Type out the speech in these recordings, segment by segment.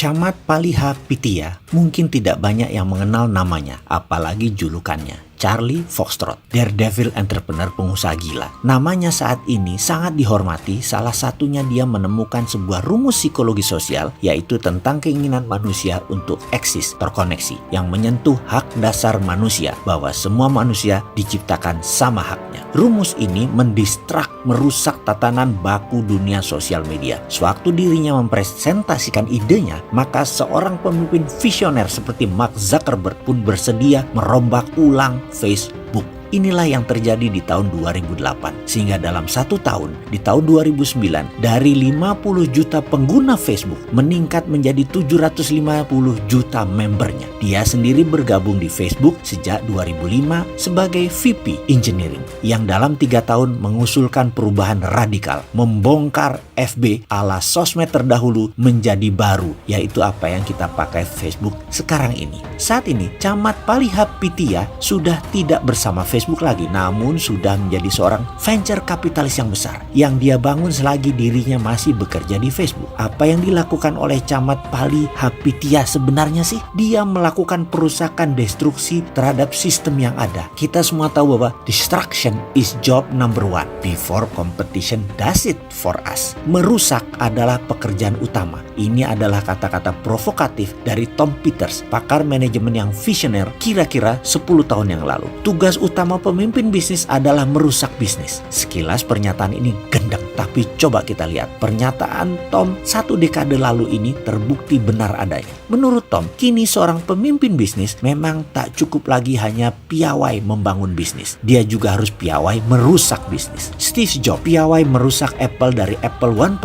Camat Palihapitiya mungkin tidak banyak yang mengenal namanya, apalagi julukannya. Charlie Foxtrot, daredevil entrepreneur pengusaha gila. Namanya saat ini sangat dihormati, salah satunya dia menemukan sebuah rumus psikologi sosial, yaitu tentang keinginan manusia untuk eksis, terkoneksi, yang menyentuh hak dasar manusia, bahwa semua manusia diciptakan sama haknya. Rumus ini merusak tatanan baku dunia sosial media. Sewaktu dirinya mempresentasikan idenya, maka seorang pemimpin visioner seperti Mark Zuckerberg pun bersedia merombak ulang Facebook. Inilah yang terjadi di tahun 2008. Sehingga dalam 1 tahun, di tahun 2009, dari 50 juta pengguna Facebook meningkat menjadi 750 juta membernya. Dia sendiri bergabung di Facebook sejak 2005 sebagai VP Engineering, yang dalam 3 tahun mengusulkan perubahan radikal, membongkar FB ala sosmed terdahulu menjadi baru, yaitu apa yang kita pakai Facebook sekarang ini. Saat ini, Camat Palihapitiya sudah tidak bersama Facebook lagi, namun sudah menjadi seorang venture kapitalis yang besar yang dia bangun selagi dirinya masih bekerja di Facebook. Apa yang dilakukan oleh Camat Palihapitiya sebenarnya sih? Dia melakukan perusakan destruksi terhadap sistem yang ada. Kita semua tahu bahwa destruction is job number 1 before competition does it for us. Merusak adalah pekerjaan utama. Ini adalah kata-kata provokatif dari Tom Peters, pakar manajemen yang visioner kira-kira 10 tahun yang lalu. Tugas utama pemimpin bisnis adalah merusak bisnis. Sekilas pernyataan ini gendeng, tapi coba kita lihat. Pernyataan Tom 1 dekade lalu ini terbukti benar adanya. Menurut Tom, kini seorang pemimpin bisnis memang tak cukup lagi hanya piawai membangun bisnis. Dia juga harus piawai merusak bisnis. Steve Jobs piawai merusak Apple dari Apple 1.0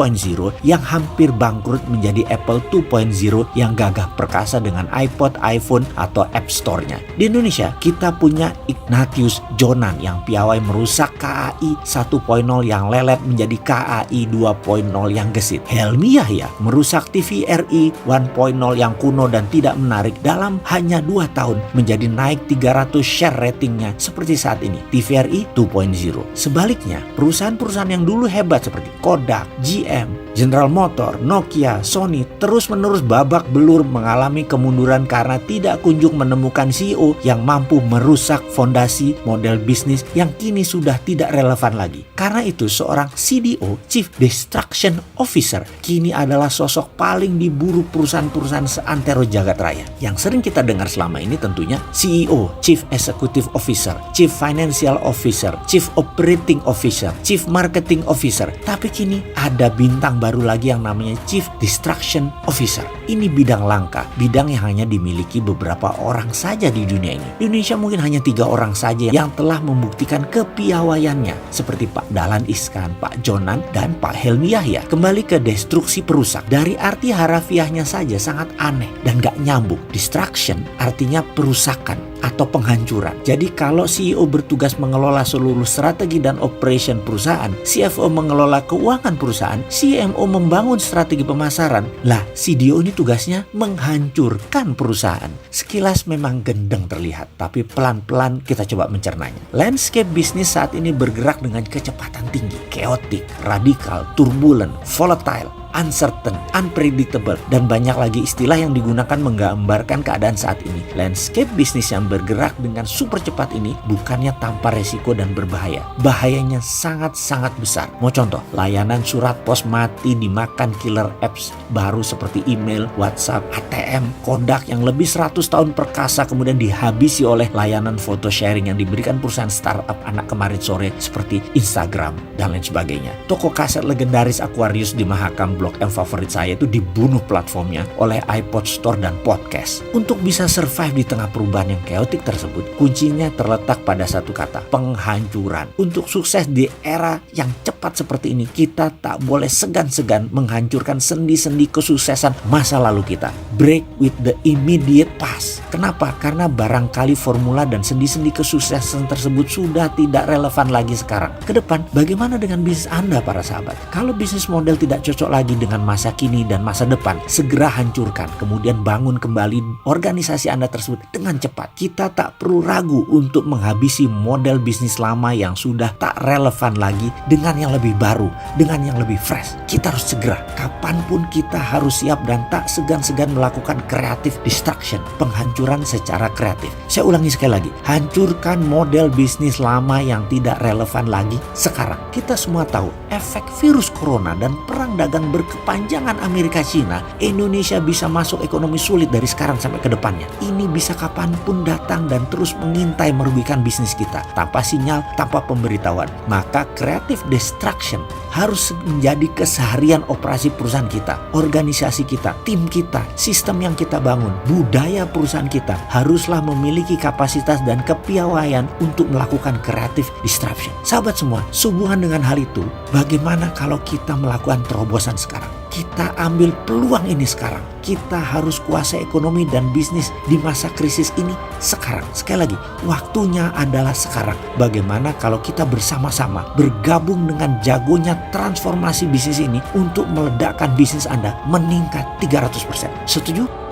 yang hampir bangkrut menjadi Apple 2.0 yang gagah perkasa dengan iPod, iPhone, atau App Store-nya. Di Indonesia, kita punya Ignatius Jonan yang piawai merusak KAI 1.0 yang lelet menjadi KAI 2.0 yang gesit. Helmi Yahya merusak TVRI 1.0 yang kuno dan tidak menarik dalam hanya 2 tahun menjadi naik 300 share ratingnya seperti saat ini, TVRI 2.0. Sebaliknya, perusahaan-perusahaan yang dulu hebat seperti Kodak, GM, General Motor, Nokia, Sony terus-menerus babak belur mengalami kemunduran karena tidak kunjung menemukan CEO yang mampu merusak fondasi model bisnis yang kini sudah tidak relevan lagi. Karena itu seorang CDO, Chief Destruction Officer, kini adalah sosok paling diburu perusahaan-perusahaan seantero jagat raya. Yang sering kita dengar selama ini tentunya CEO, Chief Executive Officer, Chief Financial Officer, Chief Operating Officer, Chief Marketing Officer. Tapi kini ada bintang baru lagi yang namanya Chief Destruction Officer. Ini bidang langka, bidang yang hanya dimiliki beberapa orang saja di dunia ini. Di Indonesia mungkin hanya 3 orang saja yang telah membuktikan kepiawaiannya, seperti Pak Dahlan Iskan, Pak Jonan, dan Pak Helmi Yahya. Kembali ke destruksi perusak. Dari arti harafiahnya saja sangat aneh dan gak nyambung. Destruction artinya perusakan atau penghancuran. Jadi kalau CEO bertugas mengelola seluruh strategi dan operation perusahaan, CFO mengelola keuangan perusahaan, CMO membangun strategi pemasaran, lah CDO ini tugasnya menghancurkan perusahaan. Sekilas memang gendeng terlihat, tapi pelan-pelan kita coba mencernanya. Landscape bisnis saat ini bergerak dengan kecepatan tinggi, chaotic, radikal, turbulent, volatile, uncertain, unpredictable, dan banyak lagi istilah yang digunakan menggambarkan keadaan saat ini. Landscape bisnis yang bergerak dengan super cepat ini bukannya tanpa resiko dan berbahaya. Bahayanya sangat-sangat besar. Mau contoh, layanan surat pos mati dimakan killer apps baru seperti email, WhatsApp, ATM, Kodak yang lebih 100 tahun perkasa kemudian dihabisi oleh layanan foto sharing yang diberikan perusahaan startup anak kemarin sore seperti Instagram dan lain sebagainya. Toko kaset legendaris Aquarius di Mahakam Blok M favorit saya itu dibunuh platformnya oleh iPod Store dan podcast. Untuk bisa survive di tengah perubahan yang chaotic tersebut, kuncinya terletak pada satu kata, penghancuran. Untuk sukses di era yang cepat seperti ini, kita tak boleh segan-segan menghancurkan sendi-sendi kesuksesan masa lalu kita. Break with the immediate past. Kenapa? Karena barangkali formula dan sendi-sendi kesuksesan tersebut sudah tidak relevan lagi sekarang. Ke depan, bagaimana dengan bisnis Anda para sahabat? Kalau bisnis model tidak cocok lagi lagi dengan masa kini dan masa depan, segera hancurkan, kemudian bangun kembali organisasi Anda tersebut dengan cepat. Kita tak perlu ragu untuk menghabisi model bisnis lama yang sudah tak relevan lagi dengan yang lebih baru, dengan yang lebih fresh. Kita harus segera, kapanpun kita harus siap dan tak segan-segan melakukan creative destruction, penghancuran secara kreatif. Saya ulangi sekali lagi, hancurkan model bisnis lama yang tidak relevan lagi sekarang. Kita semua tahu efek virus corona dan perang dagang berkepanjangan Amerika Cina, Indonesia bisa masuk ekonomi sulit dari sekarang sampai ke depannya. Ini bisa kapanpun datang dan terus mengintai merugikan bisnis kita tanpa sinyal, tanpa pemberitahuan. Maka creative destruction harus menjadi keseharian operasi perusahaan kita, organisasi kita, tim kita, sistem yang kita bangun, budaya perusahaan kita haruslah memiliki kapasitas dan kepiawaian untuk melakukan creative disruption. Sahabat semua, sehubungan dengan hal itu, bagaimana kalau kita melakukan terobosan sekarang? Kita ambil peluang ini sekarang. Kita harus kuasai ekonomi dan bisnis di masa krisis ini sekarang. Sekali lagi, waktunya adalah sekarang. Bagaimana kalau kita bersama-sama bergabung dengan jagonya transformasi bisnis ini untuk meledakkan bisnis Anda meningkat 300%? Setuju?